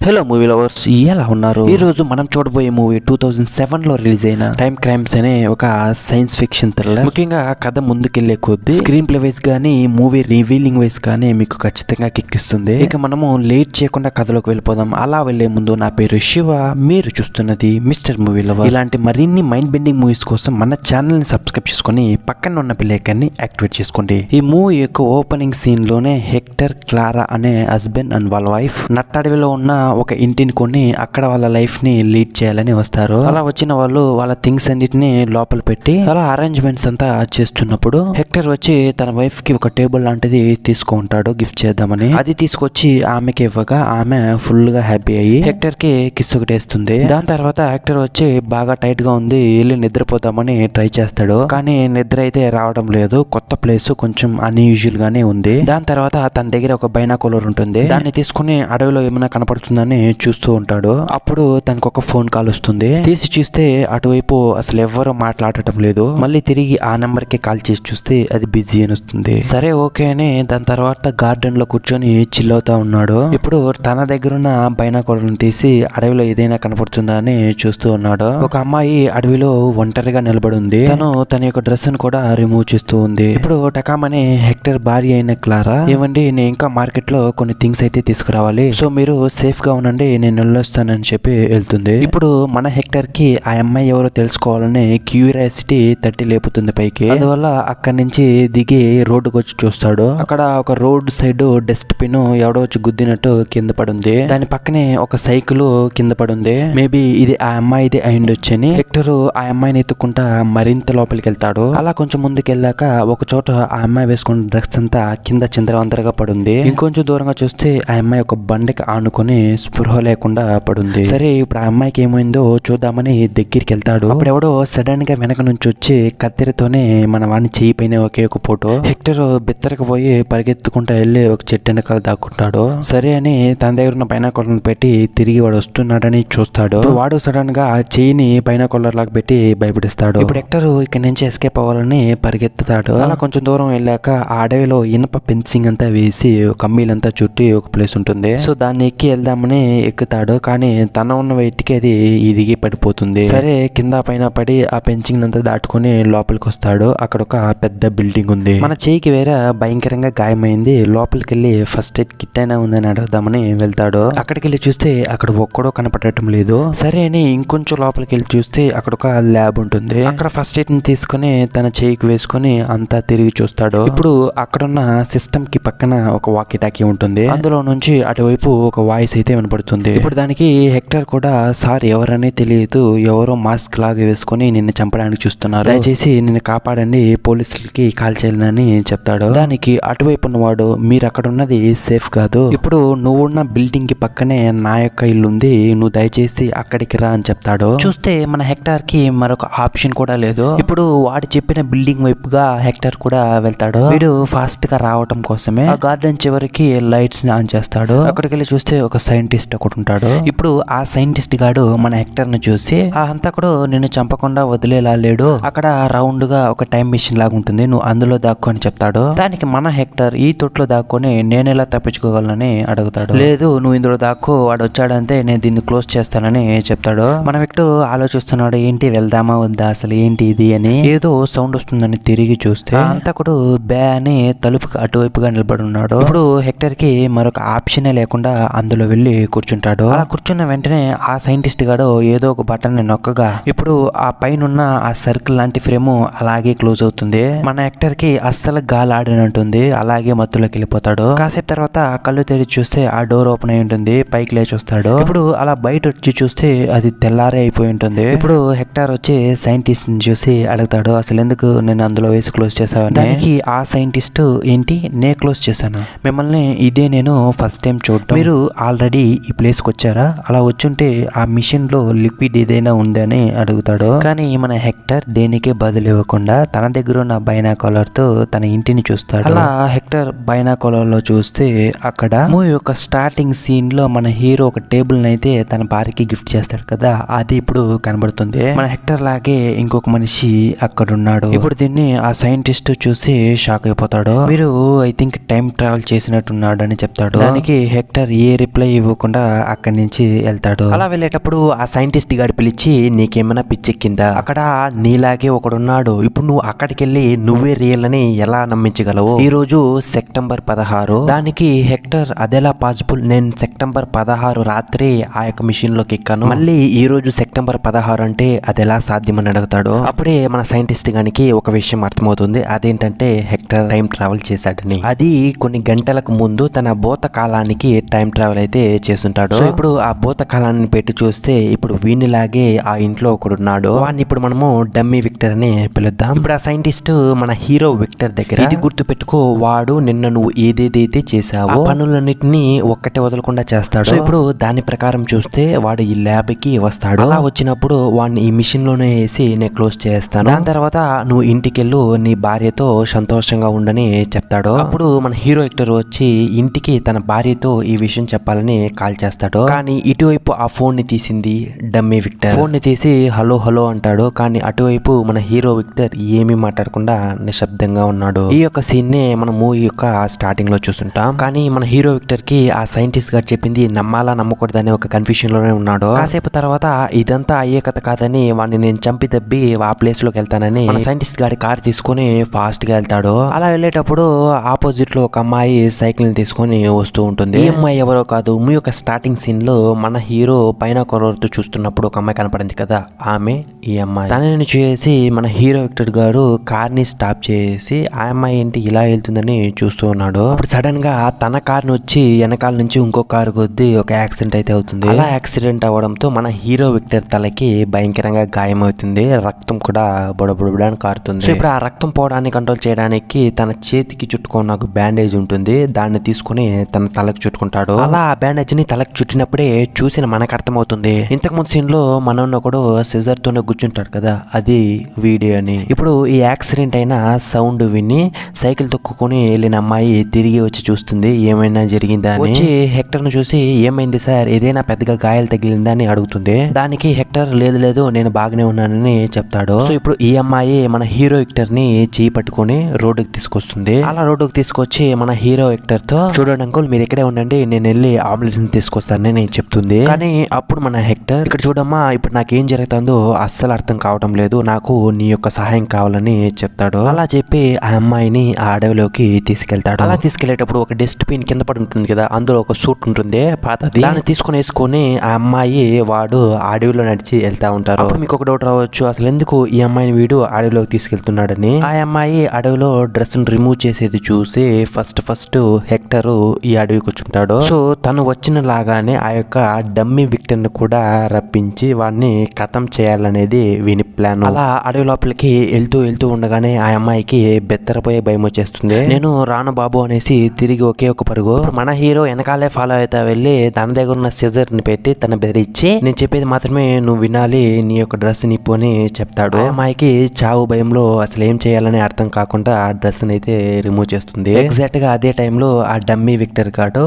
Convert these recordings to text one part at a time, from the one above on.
Hello movie lovers, ఎలా ఉన్నారు? ఈ రోజు మనం చూడబోయే మూవీ 2007 లో రిలీజ్ అయిన టైమ్ క్రైమ్స్ అనే ఒక సైన్స్ ఫిక్షన్ థ్రిల్లర్. ముఖ్యంగా కథ ముందుకెళ్లే కొద్దీ స్క్రీన్ ప్లే వైస్ గానీ మూవీ రివీలింగ్ వైస్ గానీ మీకు ఖచ్చితంగా కిక్కిస్తుంది. ఇక మనము లేట్ చేయకుండా కథలోకి వెళ్ళిపోదాం. అలా వెళ్లే ముందు నా పేరు శివ, మీరు చూస్తున్నది మిస్టర్ మూవీ లవర్. ఇలాంటి మరిన్ని మైండ్ బెండింగ్ మూవీస్ కోసం మన ఛానల్ ని సబ్స్క్రైబ్ చేసుకుని పక్కన ఉన్న బెల్ ఐకాన్ ని యాక్టివేట్ చేసుకోండి. ఈ మూవీ యొక్క ఓపెనింగ్ సీన్ లోనే హెక్టర్, క్లారా అనే హస్బెండ్ అండ్ వాళ్ళ వైఫ్ నట్టడవిలో ఉన్న ఒక ఇంటిని కొని అక్కడ వాళ్ళ లైఫ్ ని లీడ్ చేయాలని వస్తారు. అలా వచ్చిన వాళ్ళు వాళ్ళ థింగ్స్ అన్నిటిని లోపల పెట్టి అలా అరేంజ్మెంట్స్ అంతా చేస్తున్నప్పుడు హెక్టర్ వచ్చి తన వైఫ్ కి ఒక టేబుల్ లాంటిది తీసుకుంటాడు గిఫ్ట్ చేద్దామని. అది తీసుకొచ్చి ఆమెకి ఇవ్వగా ఆమె ఫుల్ గా హ్యాపీ అయ్యి హెక్టర్ కి కిస్ ఒకటేస్తుంది. దాని తర్వాత హెక్టర్ వచ్చి బాగా టైట్ గా ఉంది, వెళ్ళి నిద్రపోతామని ట్రై చేస్తాడు. కానీ నిద్ర అయితే రావడం లేదు. కొత్త ప్లేస్ కొంచెం అన్యూజువల్ గానే ఉంది. దాని తర్వాత తన దగ్గర ఒక బైనాకులర్ ఉంటుంది. దాన్ని తీసుకుని అడవిలో ఏమైనా కనపడుతుందని చూస్తూ ఉంటాడు. అప్పుడు తనకు ఒక ఫోన్ కాల్ వస్తుంది. తీసి చూస్తే అటువైపు అసలు ఎవ్వరూ మాట్లాడటం లేదు. మళ్ళీ తిరిగి ఆ నెంబర్ కి కాల్ చేసి చూస్తే అది బిజీ అని వస్తుంది. సరే ఓకే అని దాని తర్వాత గార్డెన్ లో కూర్చొని చిల్ అవుతా ఉన్నాడు. ఇప్పుడు తన దగ్గర ఉన్న బైనాకులర్ని తీసి అడవిలో ఏదైనా కనపడుతుందా అని చూస్తూ ఉన్నాడు. ఒక అమ్మాయి అడవిలో ఒంటరిగా నిలబడి ఉంది. తను తన యొక్క డ్రెస్ ను కూడా రిమూవ్ చేస్తూ ఉంది. ఇప్పుడు టకామని హెక్టర్ భార్య అయిన క్లారా, ఏమండి నేను ఇంకా మార్కెట్ లో కొన్ని థింగ్స్ అయితే తీసుకురావాలి, సో మీరు సేఫ్ గా ఉండండి, నేను వెళ్ళొస్తానని చెప్పి వెళ్తుంది. ఇప్పుడు మన హెక్టర్ కి ఆ అమ్మాయి ఎవరో తెలుసుకోవాలని క్యూరియాసిటీ తట్టి లేపుతుంది పైకి. అందువల్ల అక్కడి నుంచి దిగి రోడ్డుకు వచ్చి చూస్తాడు. అక్కడ ఒక రోడ్ సైడ్ డస్ట్ బిన్ ఎవడో వచ్చి గుద్దినట్టు కింద పడుంది. దాని పక్కనే ఒక సైకిల్ కింద పడుంది. మేబీ ఇది ఆ అమ్మాయిది అయిండొచ్చని హెక్టర్ ఆ అమ్మాయిని ఎత్తుకుంటా మరింత లోపలికి వెళ్తాడు. అలా కొంచెం ముందుకు వెళ్ళాక ఒక చోట ఆ అమ్మాయి వేసుకున్న డ్రెస్ అంతా కింద చిందరవందరగా పడుంది. ఇంకొంచెం దూరంగా చూస్తే ఆ అమ్మాయి ఒక బండికి ఆనుకొని స్పృహ లేకుండా పడుంది. సరే ఇప్పుడు ఆ అమ్మాయికి ఏమైందో చూద్దామని దగ్గరికి వెళ్తాడు. అప్పుడు ఎవడో సడన్ గా వెనక నుంచి వచ్చి కత్తెరతోనే మన వాడిని చేయి పైన ఒకే ఒక ఫోటో. హెక్టర్ బిత్తరకు పోయి పరిగెత్తుకుంటా వెళ్ళి ఒక చెట్టు వెనకాల దాక్కుంటాడు. సరే అని తన దగ్గర ఉన్న బైనాకులర్ని పెట్టి తిరిగి వాడు వస్తున్నాడని చూస్తాడు. వాడు సడన్ గా ఆ చేయిని బైనాకులర్ లాగా పెట్టి భయపడిస్తాడు. ఇప్పుడు హెక్టర్ ఇక్కడ నుంచి ఎస్కేప్ అవ్వాలని పరిగెత్తుతాడు. అలా కొంచెం దూరం వెళ్ళాక ఆ అడవిలో ఇనప ఫెన్సింగ్ అంతా వేసి కమ్మీలంతా చుట్టి ఒక ప్లేస్ ఉంటుంది. సో దాన్ని ఎక్కి వెళ్దామని ఎక్కుతాడు. కానీ తన ఉన్న వెయిట్ కి అది ఇదిగి పడిపోతుంది. సరే కింద పైన పడి ఆ పెంచింగ్ అంతా దాటుకుని లోపలికి వస్తాడు. అక్కడ ఒక పెద్ద బిల్డింగ్ ఉంది. మన చేయికి వేరే భయంకరంగా గాయమైంది. లోపలికి వెళ్ళి ఫస్ట్ ఎయిడ్ కిట్ అయినా ఉందని అడుగుదామని వెళ్తాడు. అక్కడికి వెళ్ళి చూస్తే అక్కడ ఒక్కడో కనపడటం లేదు. సరే అని ఇంకొంచెం లోపలికి వెళ్ళి చూస్తే అక్కడ ఒక ల్యాబ్ ఉంటుంది. అక్కడ ఫస్ట్ ఎయిడ్ ని తీసుకుని తన చేయికి వేసుకుని అంతా తిరిగి చూస్తాడు. ఇప్పుడు అక్కడున్న సిస్టమ్ కి పక్కన ఒక వాకీ టాకీ ఉంటుంది. అందులో నుంచి అటువైపు ఒక వాయిస్ అయితే వినపడుతుంది. ఇప్పుడు దానికి హెక్టర్ కూడా సార్ ఎవరని తెలియదు, ఎవరో మాస్క్ లాగా వేసుకుని నిన్ను చంపడానికి చూస్తున్నారు, దయచేసి నిన్ను కాపాడండి, పోలీసులకి కాల్ చేయాలని చెప్తాడు. దానికి అటువైపు ఉన్నవాడు, మీరు అక్కడ ఉన్నది సేఫ్ కాదు, ఇప్పుడు నువ్వున్న బిల్డింగ్ కి పక్కనే నా యొక్క ఇల్లు ఉంది, నువ్వు దయచేసి అక్కడికి రా అని చెప్తాడు. చూస్తే మన హెక్టర్ కి మరొక ఆప్షన్ కూడా లేదు. ఇప్పుడు వాడు చెప్పిన బిల్డింగ్ వైపుగా హెక్టర్ కూడా వెళ్తాడు. వీడు ఫాస్ట్ గా రావటం కోసమే ఆ గార్డెన్ చివరికి లైట్స్ ని ఆన్ చేస్తాడు. అక్కడికి వెళ్ళి చూస్తే ఒక సైంటిస్ట్ ఒకటి ఉంటాడు. ఇప్పుడు ఆ సైంటిస్ట్ గాడు మన హెక్టర్ ను చూసి, ఆ హంతకుడు నిన్ను చంపకుండా వదిలేలా లేడు, అక్కడ రౌండ్ గా ఒక టైం మిషన్ లాగా ఉంటుంది, నువ్వు అందులో దాక్కో అని చెప్తాడు. దానికి మన హెక్టర్ ఈ తొట్లో దాక్కొని నేను ఎలా తప్పించుకోగలనని అడుగుతాడు. లేదు నువ్వు ఇందులో దాక్కో, వాడు వచ్చాడంటే నేను దీన్ని క్లోజ్ చేస్తానని చెప్తాడు. మన హెక్టర్ ఆలోచిస్తున్నాడు, ఏంటి వెళ్దామా వద్దా, అసలు ఏంటి ఇది అని. ఏదో సౌండ్ వస్తుందని తిరిగి చూస్తే ఆ హంతకుడు బ్యా అని తలుపుకి అటువైపుగా నిలబడి ఉన్నాడు. ఇప్పుడు హెక్టర్ కి మరొక ఆప్షనే లేకుండా అందులో వెళ్ళి కూర్చుంటాడు. అలా కూర్చున్న వెంటనే ఆ సైంటిస్ట్ గాడు ఏదో ఒక బటన్ ని నొక్కగా ఇప్పుడు ఆ పైన ఉన్న ఆ సర్కిల్ లాంటి ఫ్రేమ్ అలాగే క్లోజ్ అవుతుంది. మన హెక్టర్ కి అస్సలు గాలి ఆడినట్టుంది. అలాగే మత్తులోకి వెళ్ళిపోతాడు. కాసేపు తర్వాత కళ్ళు తెరిచి చూస్తే ఆ డోర్ ఓపెన్ అయి ఉంటుంది. పైకి లేచి వస్తాడు. ఇప్పుడు అలా బయట వచ్చి చూస్తే అది తెల్లారే అయిపోయి ఉంటుంది. ఇప్పుడు హెక్టర్ వచ్చి సైంటిస్ట్ ని చూసి అడుగుతాడు, అసలు ఎందుకు నేను అందులో వేసి క్లోజ్ చేసావని. దానికి ఆ సైంటిస్ట్, ఏంటి నే క్లోజ్ చేశాను, మిమ్మల్ని ఇదే నేను ఫస్ట్ టైం చూడటం, మీరు ఆల్రెడీ ఈ ప్లేస్ కి వచ్చారా, అలా వచ్చుంటే ఆ మిషన్ లో లిక్విడ్ ఏదైనా ఉందని అడుగుతాడు. కానీ మన హెక్టర్ దేనికే బదులు ఇవ్వకుండా తన దగ్గర ఉన్న బైనాకులర్ తో తన ఇంటిని చూస్తాడు. అలా హెక్టర్ బైనాకులర్ లో చూస్తే అక్కడ మూవీ యొక్క స్టార్టింగ్ సీన్ లో మన హీరో ఒక టేబుల్ అయితే తన భార్యకి గిఫ్ట్ చేస్తాడు కదా, అది ఇప్పుడు కనబడుతుంది. మన హెక్టర్ లాగే ఇంకొక మనిషి అక్కడ ఉన్నాడు. ఇప్పుడు దీన్ని ఆ సైంటిస్ట్ చూసి షాక్ అయిపోతాడు. మీరు ఐ థింక్ టైం ట్రావెల్ చేసినట్టున్నాడు అని చెప్తాడు. దానికి హెక్టర్ ఏ రిప్లై ఇవ్వకుండా ఇవ్వకుండా అక్కడి నుంచి వెళ్తాడు. అలా వెళ్ళేటప్పుడు ఆ సైంటిస్ట్ గాడి పిలిచి నీకేమైనా పిచ్చెక్కిందా, అక్కడ నీలాగే ఒకడున్నాడు, ఇప్పుడు నువ్వు అక్కడికి వెళ్ళి నువ్వే రియల్ అని ఎలా నమ్మించగలవు, ఈ రోజు సెప్టెంబర్ 16, దానికి హెక్టర్ అదెలా పాసిబుల్, నేను సెప్టెంబర్ 16 రాత్రి ఆ యొక్క మిషన్ లోకి ఎక్కాను, మళ్ళీ ఈ రోజు సెప్టెంబర్ 16 అంటే అదెలా సాధ్యమని అడుగుతాడు. అప్పుడే మన సైంటిస్ట్ గానికి ఒక విషయం అర్థమవుతుంది. అదేంటంటే హెక్టర్ టైం ట్రావెల్ చేశాడని. అది కొన్ని గంటలకు ముందు తన భూతకాలానికి టైం ట్రావెల్ అయితే చేస్తుంటాడు. సో ఇప్పుడు ఆ భూతకాలాన్ని పెట్టి చూస్తే ఇప్పుడు వీనిలాగే ఆ ఇంట్లో ఒకడున్నాడు. వాడిని ఇప్పుడు మనము డమ్మీ విక్టర్ అని పిలుద్దాం. ఇప్పుడు ఆ సైంటిస్ట్ మన హీరో విక్టర్ దగ్గర ఇది గుర్తు పెట్టుకో, వాడు నిన్న నువ్వు ఏదేదైతే చేసావో ఆ పనులన్నిటిని ఒక్కటే వదలకుండా చేస్తాడు. సో ఇప్పుడు దాని ప్రకారం చూస్తే వాడు ఈ ల్యాబ్ కి వస్తాడు. అలా వచ్చినప్పుడు వాడిని ఈ మిషన్ లోనే వేసి నేను క్లోజ్ చేస్తాను, దాని తర్వాత నువ్వు ఇంటికెళ్ళు నీ భార్యతో సంతోషంగా ఉండని చెప్తాడు. అప్పుడు మన హీరో విక్టర్ వచ్చి ఇంటికి తన భార్యతో ఈ విషయం చెప్పాలని కాల్ చేస్తాడు. కానీ ఇటువైపు ఆ ఫోన్ ని తీసింది డమ్మీ విక్టర్. ఫోన్ ని తీసి హలో హలో అంటాడు. కానీ అటువైపు మన హీరో విక్టర్ ఏమీ మాట్లాడకుండా నిశ్శబ్దంగా ఉన్నాడు. ఈ యొక్క సీన్ నే మన మూవీ యొక్క స్టార్టింగ్ లో చూస్తుంటాం. కానీ మన హీరో విక్టర్ కి ఆ సైంటిస్ట్ గారు చెప్పింది నమ్మాలా నమ్మకూడదని ఒక కన్ఫ్యూషన్ లోనే ఉన్నాడు. కాసేపు తర్వాత ఇదంతా అయ్యే కథ కాదని వాడిని నేను చంపి దబ్బి ఆ ప్లేస్ లోకి వెళ్తానని మన సైంటిస్ట్ గాడి కార్ తీసుకుని ఫాస్ట్ గా వెళ్తాడు. అలా వెళ్ళేటప్పుడు ఆపోజిట్ లో ఒక అమ్మాయి సైకిల్ ని తీసుకొని వస్తూ ఉంటుంది. ఈ అమ్మాయి ఎవరో కాదు, మీ యొక్క స్టార్టింగ్ సీన్ లో మన హీరో పైన కొరతో చూస్తున్నప్పుడు ఒక అమ్మాయి కనపడింది కదా, ఆమె ఈ అమ్మాయి. తనని చూసి మన హీరో విక్టర్ గారు కార్ ని స్టాప్ చేసి ఆ అమ్మాయి ఏంటి ఇలా వెళ్తుందని చూస్తూ ఉన్నాడు. అప్పుడు సడన్ గా తన కార్ ని వచ్చి వెనకాల నుంచి ఇంకో కారు కొద్ది ఒక యాక్సిడెంట్ అయితే అవుతుంది. అలా యాక్సిడెంట్ అవ్వడంతో మన హీరో విక్టర్ తలకి భయంకరంగా గాయం అవుతుంది. రక్తం కూడా బొడబొడబడానికి కారుతుంది. సో ఇప్పుడు ఆ రక్తం పోవడాన్ని కంట్రోల్ చేయడానికి తన చేతికి చుట్టుకున్న ఒక బ్యాండేజ్ ఉంటుంది, దాన్ని తీసుకుని తన తలకు చుట్టుకుంటాడు. అలా ఆ బ్యాండేజ్ ని తలకు చుట్టినప్పుడే చూసిన మనకు అర్థమవుతుంది ఇంతకు ముందు సీన్ లో మన ఒకడు సిజర్ తోనే కూర్చుంటాడు కదా, అది వీడియో అని. ఇప్పుడు ఈ యాక్సిడెంట్ అయిన సౌండ్ విని సైకిల్ తొక్కుని వెళ్ళిన అమ్మాయి తిరిగి వచ్చి చూస్తుంది ఏమైనా జరిగిందా అని. వచ్చి హెక్టర్ ను చూసి ఏమైంది సార్, ఏదైనా పెద్దగా గాయాలు తగిలిందా అని అడుగుతుంది. దానికి హెక్టర్ లేదు లేదు నేను బాగానే ఉన్నానని చెప్తాడు. సో ఇప్పుడు ఈ అమ్మాయి మన హీరో విక్టర్ ని చేయి పట్టుకుని రోడ్డుకి తీసుకొస్తుంది. అలా రోడ్డుకి తీసుకొచ్చి మన హీరో విక్టర్ తో చూడండి అంకుల్ మీరు ఇక్కడే ఉండండి, నేను వెళ్ళి అంబులెన్స్ ని తీసుకొస్తానని చెప్తుంది. కానీ అప్పుడు మన హెక్టర్ ఇక్కడ చూడమ్మా ఇప్పుడు నాకేం జరుగుతుందో అస్సలు అర్థం కావడం లేదు, నాకు నీ యొక్క సహాయం కావాలని చెప్తాడు. అలా చెప్పి ఆ అమ్మాయిని ఆ అడవిలోకి తీసుకెళ్తాడు. అలా తీసుకెళ్లేటప్పుడు ఒక డస్ట్బిన్ కింద పడి ఉంటుంది కదా, అందులో ఒక సూట్ ఉంటుంది పాతది, దాన్ని తీసుకుని వేసుకొని ఆ అమ్మాయి వాడు అడవిలో నడిచి వెళ్తా ఉంటారు. అప్పుడు మీకు ఒక డౌట్ రావచ్చు, అసలు ఎందుకు ఈ అమ్మాయిని వీడు అడవిలోకి తీసుకెళ్తున్నాడని. ఆ అమ్మాయి అడవిలో డ్రెస్ ను రిమూవ్ చేసేది చూసి ఫస్ట్ హెక్టర్ ఈ అడవికి వచ్చుంటాడు. సో తను వచ్చిన లాగానే ఆ యొక్క డమ్మీ విక్టర్ ని కూడా రప్పించి వాడిని ఖతం చేయాలనేది వీని ప్లాన్. అలా అడవి లోపలికి వెళ్తూ ఉండగానే ఆ అమ్మాయికి బెత్తరపోయే భయం వచ్చేస్తుంది. నేను రాను బాబు అనేసి తిరిగి ఒకే ఒక పరుగు. మన హీరో వెనకాలే ఫాలో అవుతా వెళ్ళి తన దగ్గర ఉన్న సిజర్ ని పెట్టి తన బెదిరించి నేను చెప్పేది మాత్రమే నువ్వు వినాలి, నీ యొక్క డ్రెస్ నిప్పు అని చెప్తాడు. ఆ అమ్మాయికి చావు భయంలో అసలు ఏం చేయాలని అర్థం కాకుండా ఆ డ్రెస్ అయితే రిమూవ్ చేస్తుంది. ఎగ్జాక్ట్ గా అదే టైంలో ఆ డమ్మీ విక్టర్ గాడు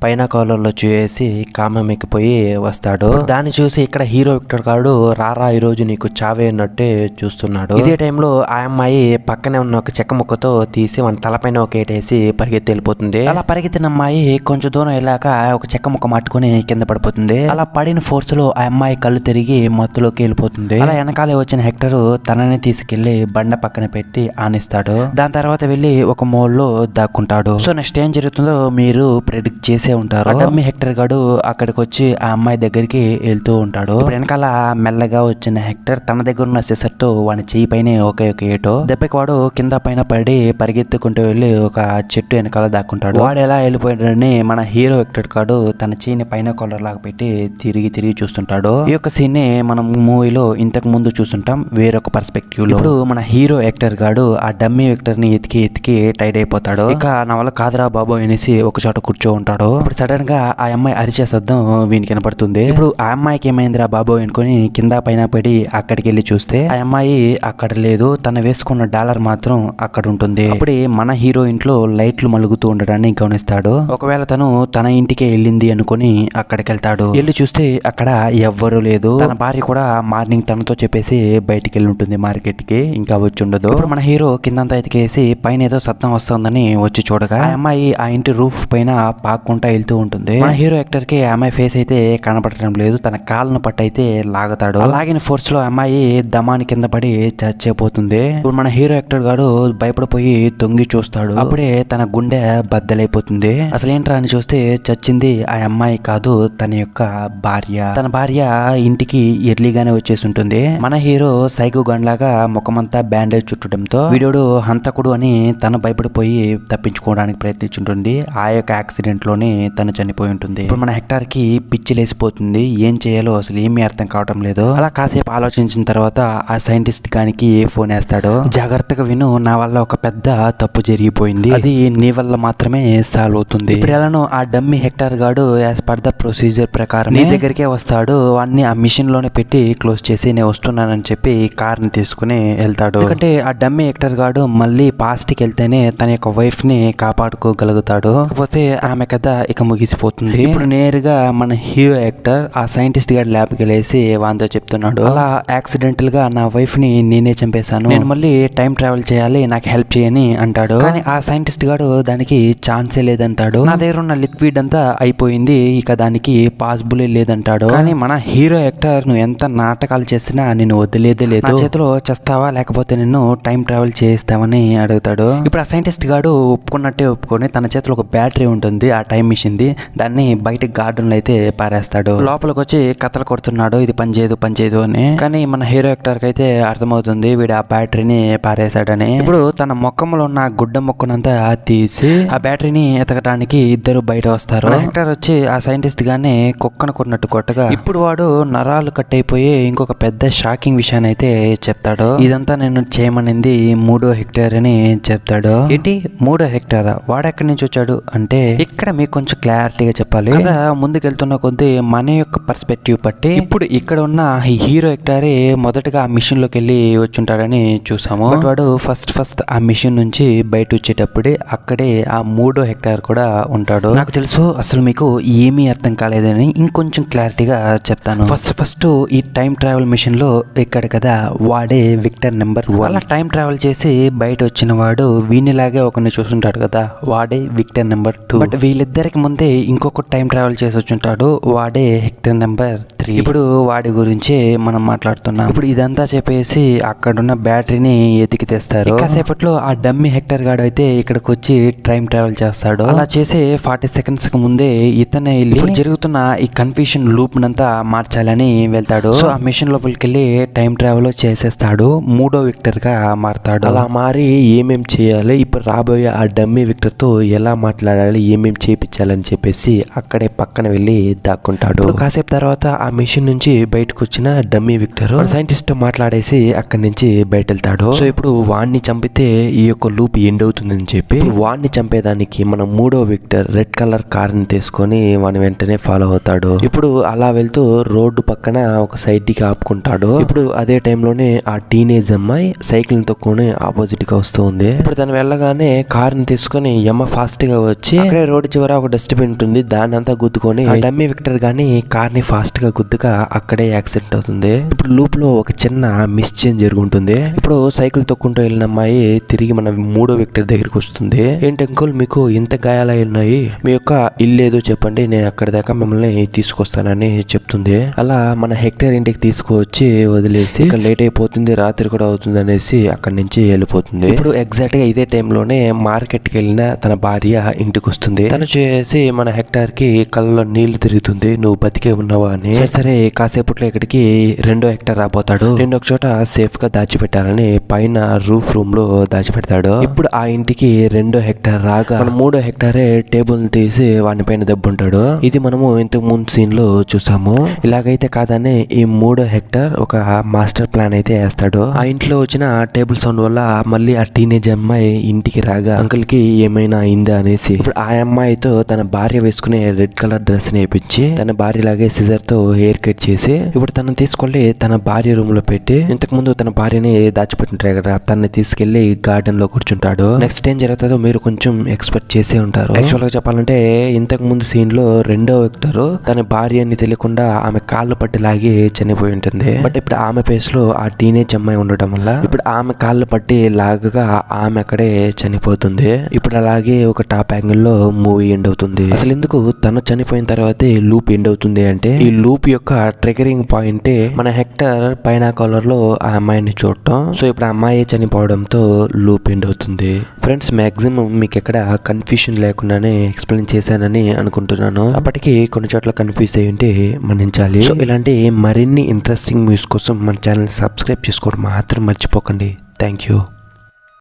పైన కాలంలో చూసి కామం ఎక్కిపోయి వస్తాడు. దాన్ని చూసి ఇక్కడ హీరో విక్టర్ గాడు రారా ఈ రోజు నీకు చావే అన్నట్టే చూస్తున్నాడు. ఇదే టైంలో ఆ అమ్మాయి పక్కనే ఉన్న ఒక చెక్క ముక్కతో తీసి మన తలపైన ఒక ఏటేసి పరిగెత్తి వెళ్ళిపోతుంది. అలా పరిగెత్తిన అమ్మాయి కొంచెం దూరం వెళ్ళాక ఒక చెక్క ముక్క మట్టుకుని కింద పడిపోతుంది. అలా పడిన ఫోర్స్ లో ఆ అమ్మాయి కళ్ళు తిరిగి మత్తులోకి వెళ్ళిపోతుంది. అలా వెనకాలే వచ్చిన హెక్టర్ తనని తీసుకెళ్లి బండ పక్కన పెట్టి ఆనిస్తాడు. దాని తర్వాత వెళ్ళి ఒక మోల్లో దాక్కుంటాడు. సో నెక్స్ట్ ఏం జరుగుతుందో మీరు ప్రెడిక్ట్ చేసి ఉంటారు. డమ్మీ హెక్టర్ గాడు అక్కడికి వచ్చి ఆ అమ్మాయి దగ్గరికి వెళ్తూ ఉంటాడు. ఇప్పుడు వెనకాల మెల్లగా వచ్చిన హెక్టర్ తన దగ్గర ఉన్న సిసర్ తో వాడి చెయ్యి పైన ఒకే ఒక ఏటో దెబ్బకి వాడు కింద పైన పడి పరిగెత్తుకుంటూ వెళ్ళి ఒక చెట్టు వెనకాల దాక్కుంటాడు. వాడు ఎలా వెళ్ళిపోయాడని మన హీరో హెక్టర్ గాడు తన చెయ్యిని పైన కాలర్ లాగా పెట్టి తిరిగి చూస్తుంటాడు. ఈ యొక్క సీన్ ని మనం మూవీలో ఇంతకు ముందు చూస్తుంటాం వేరొక పర్స్పెక్టివ్ లో. ఇప్పుడు మన హీరో హెక్టర్ గాడు ఆ డమ్మీ హెక్టర్ ని ఎతికి టైడ్ అయిపోతాడు. ఇక నా వల్ల కాదురా బాబు అనేసి ఒక చోట కూర్చో ఉంటాడు. ఇప్పుడు సడన్ గా ఆ అమ్మాయి అరిచే శబ్దం వీనికి కనపడుతుంది. ఇప్పుడు ఆ అమ్మాయికి ఏమైందిరా బాబు అనుకుని కింద పైన పడి అక్కడికి వెళ్ళి చూస్తే ఆ అమ్మాయి అక్కడ లేదు, తను వేసుకున్న డాలర్ మాత్రం అక్కడ ఉంటుంది. అప్పుడే మన హీరో ఇంట్లో లైట్లు మలుగుతూ ఉండడాన్ని గమనిస్తాడు. ఒకవేళ తను తన ఇంటికే వెళ్ళింది అనుకుని అక్కడికి వెళ్తాడు. వెళ్ళి చూస్తే అక్కడ ఎవ్వరూ లేదు. తన భార్య కూడా మార్నింగ్ తనతో చెప్పేసి బయటికి వెళ్ళి ఉంటుంది మార్కెట్ కి, ఇంకా వచ్చి ఉండదు. ఇప్పుడు మన హీరో కిందంతా ఎతికేసి పైన ఏదో శబ్దం వస్తుందని వచ్చి చూడగా ఆ అమ్మాయి ఆ ఇంటి రూఫ్ పైన పాక్కుంటా అనుకుంటా వెళ్తూ ఉంటుంది. మన హీరో యాక్టర్ కి అమ్మాయి ఫేస్ అయితే కనపడటం లేదు, తన కాళ్ళను పట్టు అయితే లాగుతాడు. లాగిన ఫోర్స్ లో అమ్మాయి దమాని కింద పడి చచ్చిపోతుంది. ఇప్పుడు మన హీరో యాక్టర్ గాడు భయపడిపోయి తొంగి చూస్తాడు. అప్పుడే తన గుండె బద్దలైపోతుంది. అసలు ఏంట్రా అని చూస్తే చచ్చింది ఆ అమ్మాయి కాదు, తన యొక్క భార్య. తన భార్య ఇంటికి ఎర్లీగానే వచ్చేసి ఉంటుంది. మన హీరో సైకో గండ్లాగా ముఖమంతా బ్యాండేజ్ చుట్టడంతో వీడు హంతకుడు అని తను భయపడిపోయి తప్పించుకోవడానికి ప్రయత్నించుంటుంది. ఆ యొక్క యాక్సిడెంట్ లోనే తను చనిపోయి ఉంటుంది. ఇప్పుడు మన హెక్టార్ కి పిచ్చి లేసిపోతుంది. ఏం చేయాలో అసలు ఏమీ అర్థం కావటం లేదు. అలా కాసేపు ఆలోచించిన తర్వాత ఆ సైంటిస్ట్ గానికి ఫోన్ వేస్తాడు. జాగ్రత్తగా విను, నా వల్ల ఒక పెద్ద తప్పు జరిగిపోయింది, అది నీ వల్ల మాత్రమే సాల్వ్ అవుతుంది. ఇప్పుడు ఎలానో ఆ డమ్మీ హెక్టార్ గాడు యాజ్ పర్ ద ప్రొసీజర్ ప్రకారం నీ దగ్గరికే వస్తాడు. వాడిని ఆ మిషన్ లోనే పెట్టి క్లోజ్ చేసి నేను వస్తున్నానని చెప్పి కార్ ని తీసుకుని వెళ్తాడు. ఎందుకంటే ఆ డమ్మీ హెక్టార్ గాడు మళ్ళీ పాస్ట్ కి వెళ్తేనే తన యొక్క వైఫ్ ని కాపాడుకోగలుగుతాడు. కాకపోతే ఆమె కథ ఇక ముగిసిపోతుంది. ఇప్పుడు నేరుగా మన హీరో యాక్టర్ ఆ సైంటిస్ట్ గారి ల్యాబ్ కి వెళ్ళేసి వాంతో చెప్తున్నాడు, అలా యాక్సిడెంటల్ గా నా వైఫ్ ని నేనే చంపేశాను, నేను మళ్ళీ టైం ట్రావెల్ చేయాలి, నాకు హెల్ప్ చేయని అంటాడు. కానీ ఆ సైంటిస్ట్ గాడు దానికి ఛాన్సే లేదంటాడు. నా దగ్గర ఉన్న లిక్విడ్ అంతా అయిపోయింది, ఇక దానికి పాసిబుల్ లేదంటాడు. కానీ మన హీరో యాక్టర్ నువ్వు ఎంత నాటకాలు చేసినా నేను వదిలేదే లేదు, నా చేతిలో చేస్తావా లేకపోతే నిన్ను టైం ట్రావెల్ చేయిస్తావని అడుగుతాడు. ఇప్పుడు ఆ సైంటిస్ట్ గాడు ఒప్పుకున్నట్టే ఒప్పుకొని తన చేతిలో ఒక బ్యాటరీ ఉంటుంది ఆ టైం మిషన్ ది, దాన్ని బయట గార్డెన్ లో అయితే పారేస్తాడు. లోపలికి వచ్చి కథలు కొడుతున్నాడు, ఇది పనిచేయదు అని. కానీ మన హీరో యాక్టర్ కి అయితే అర్థమవుతుంది వీడు ఆ బ్యాటరీని పారేశాడని. ఇప్పుడు తన మొక్కములో ఉన్న గుడ్డ మొక్కనంతా తీసి ఆ బ్యాటరీని ఎతకడానికి ఇద్దరు బయట వస్తారు. యాక్టర్ వచ్చి ఆ సైంటిస్ట్ గానే కుక్కను కొన్నట్టు కొట్టగా ఇప్పుడు వాడు నరాలు కట్ అయిపోయి ఇంకొక పెద్ద షాకింగ్ విషయాన్ని అయితే చెప్తాడు. ఇదంతా నేను చేయమనింది 3వ హెక్టార్ అని చెప్తాడు. ఏంటి 3వ హెక్టారా, వాడెక్కడి నుంచి వచ్చాడు అంటే ఇక్కడ మీకు కొంచెం క్లారిటీగా చెప్పాలి కదా. ముందుకెళ్తున్న కొద్దీ మన యొక్క పర్స్పెక్టివ్ బట్టి ఇప్పుడు ఇక్కడ ఉన్న హీరో హెక్టారే మొదటగా ఆ మిషన్ లోకి వెళ్ళి వచ్చుంటాడని చూసాము. బట్ వాడు ఫస్ట్ ఆ మిషన్ నుంచి బయట వచ్చేటప్పుడే అక్కడే ఆ 3వ హెక్టార్ కూడా ఉంటాడు. నాకు తెలుసు అసలు మీకు ఏమీ అర్థం కాలేదని ఇంకొంచెం క్లారిటీగా చెప్తాను. ఫస్ట్ ఈ టైం ట్రావెల్ మిషన్ లో ఇక్కడ కదా వాడే విక్టర్ నెంబర్ 1. అలా టైం ట్రావెల్ చేసి బయట వచ్చిన వాడు వీనిలాగే ఒకరిని చూస్తుంటాడు కదా, వాడే విక్టర్ నెంబర్ 2. బట్ వీళ్ళిద్దరికి ముందే ఇంకొక టైం ట్రావెల్ చేసి వచ్చుంటాడు, వాడే హెక్టర్ నెంబర్ 3. ఇప్పుడు వాడి గురించి మనం మాట్లాడుతున్నాం. ఇప్పుడు ఇదంతా చెప్పేసి అక్కడున్న బ్యాటరీని ఎతికి తెస్తారు. కాసేపట్లో ఆ డమ్మీ హెక్టర్ గాడు అయితే ఇక్కడికి వచ్చి టైం ట్రావెల్ చేస్తాడు. అలా చేసే 40 సెకండ్స్ కి ముందే ఇతనే ఇప్పుడు జరుగుతున్న ఈ కన్ఫ్యూషన్ లూప్ నంతా మార్చాలని వెళ్తాడు. సో ఆ మిషన్ లోపలికి వెళ్ళి టైం ట్రావెల్ చేసేస్తాడు, 3వ విక్టర్ గా మారతాడు. అలా మారి ఏమేం చేయాలి, ఇప్పుడు రాబోయే ఆ డమ్మీ విక్టర్ తో ఎలా మాట్లాడాలి, ఏమేం చేయించాలని చెప్పేసి అక్కడే పక్కన వెళ్ళి దాక్కుంటాడు. కాసేపు తర్వాత ఆ మిషన్ నుంచి బయటకు వచ్చిన డమ్మీ విక్టర్ సైంటిస్ట్ తో మాట్లాడేసి అక్కడి నుంచి బయట వెళ్తాడు. సో ఇప్పుడు వాడిని చంపితే ఈ యొక్క లూప్ ఎండ్ అవుతుందని చెప్పి వాడిని చంపేదానికి మన 3వ విక్టర్ రెడ్ కలర్ కార్ ని తీసుకొని వాడిని వెంటనే ఫాలో అవుతాడు. ఇప్పుడు అలా వెళ్తూ రోడ్డు పక్కన ఒక సైడ్ కి ఆపుకుంటాడు. ఇప్పుడు అదే టైంలోనే ఆ టీనేజ్ అమ్మాయి సైకిల్ తొక్కుని ఆపోజిట్ గా వస్తుంది. ఇప్పుడు తను వెళ్ళగానే కార్ ని తీసుకొని యమ్మ ఫాస్ట్ గా వచ్చి అక్కడే రోడ్డు చివర ఒక డస్ట్బిన్ ఉంటుంది, దాన్ని అంతా గుద్దుకొని డమ్మీ విక్టర్ గాని కార్ ని ఫాస్ట్ గా గుద్దుగా అక్కడే యాక్సిడెంట్ అవుతుంది. ఇప్పుడు లూప్ లో ఒక చిన్న మిస్ చేంజ్ జరుగుతుంది. ఇప్పుడు సైకిల్ తొక్కుంటూ వెళ్ళిన అమ్మాయి తిరిగి మన 3వ విక్టర్ దగ్గరికి వస్తుంది. ఏంటి అంకుల్ మీకు ఇంత గాయాలై ఉన్నాయి, మీ యొక్క ఇల్లు ఏదో చెప్పండి, నేను అక్కడ దాకా మిమ్మల్ని తీసుకొస్తానని చెప్తుంది. అలా మన హెక్టర్ ఇంటికి తీసుకువచ్చి వదిలేసి ఇక లేట్ అయిపోతుంది, రాత్రి కూడా అవుతుంది అనేసి అక్కడి నుంచి వెళ్ళిపోతుంది. ఇప్పుడు ఎగ్జాక్ట్ గా ఇదే టైంలోనే మార్కెట్ కి వెళ్ళిన తన భార్య ఇంటికి వస్తుంది. తను చేసి మన హెక్టర్ కి కళ్ళలో నీళ్లు తిరుగుతుంది, నువ్వు బతికే ఉన్నావా అని. సరే కాసేపట్లో ఇక్కడికి 2వ హెక్టర్ రాబోతాడు. నేను ఒక చోట సేఫ్ గా దాచిపెట్టాలని పైన రూఫ్ రూమ్ లో దాచిపెడతాడు. ఇప్పుడు ఆ ఇంటికి 2వ హెక్టర్ రాగా మన 3వ హెక్టారే టేబుల్ తీసి వాని పైన దెబ్బుంటాడు. ఇది మనము ఇంతకు ముందు సీన్ లో చూసాము. ఇలాగైతే కాదని ఈ 3వ హెక్టర్ ఒక మాస్టర్ ప్లాన్ అయితే వేస్తాడు. ఆ ఇంట్లో వచ్చిన టేబుల్ సౌండ్ వల్ల మళ్ళీ ఆ టీనేజ్ అమ్మాయి ఇంటికి రాగా అంకుల్ కి ఏమైనా అయిందా అనేసి ఇప్పుడు ఆ అమ్మాయితో తన భార్య వేసుకునే రెడ్ కలర్ డ్రెస్ నేపించి తన భార్య లాగే సిజర్ తో హెయిర్ కట్ చేసి ఇప్పుడు తను తీసుకెళ్లి తన భార్య రూమ్ లో పెట్టి ఇంతకు ముందు తన భార్యని దాచిపెట్టింటారు కదా, తనని తీసుకెళ్లి గార్డెన్ లో కూర్చుంటాడు. నెక్స్ట్ ఏం జరుగుతుందో మీరు కొంచెం ఎక్స్పెక్ట్ చేసే ఉంటారు. యాక్చువల్ గా చెప్పాలంటే ఇంతకు ముందు సీన్ లో 2వ విక్టర్ తన భార్యని తెలియకుండా ఆమె కాళ్ళు పట్టి లాగి చనిపోయి ఉంటుంది. బట్ ఇప్పుడు ఆమె ఫేస్ లో ఆ టీనేజ్ అమ్మాయి ఉండటం వల్ల ఇప్పుడు ఆమె కాళ్ళు పట్టి లాగగా ఆమె అక్కడే చనిపోతుంది. ఇప్పుడు అలాగే ఒక టాప్ యాంగిల్ లో మూవీ ఎండ్ అవుతుంది. అవుతుంది. అసలు ఎందుకు తను చనిపోయిన తర్వాతే లూప్ ఎండ్ అవుతుంది అంటే, ఈ లూప్ యొక్క ట్రిగరింగ్ పాయింటే మన హెక్టర్ పైన కాలర్ లో ఆ అమ్మాయిని చూడటం. సో ఇప్పుడు ఆ అమ్మాయి చనిపోవడంతో లూప్ ఎండ్ అవుతుంది. ఫ్రెండ్స్, మాక్సిమం మీకు ఎక్కడ కన్ఫ్యూషన్ లేకుండానే ఎక్స్ప్లెయిన్ చేశానని అనుకుంటున్నాను. అప్పటికి కొన్ని చోట్ల కన్ఫ్యూజ్ అయ్యి ఉంటే మన్నించాలి. సో ఇలాంటి మరిన్ని ఇంట్రెస్టింగ్ మూవీస్ కోసం మన ఛానల్ సబ్స్క్రైబ్ చేసుకోవడం మాత్రం మర్చిపోకండి. Thank you.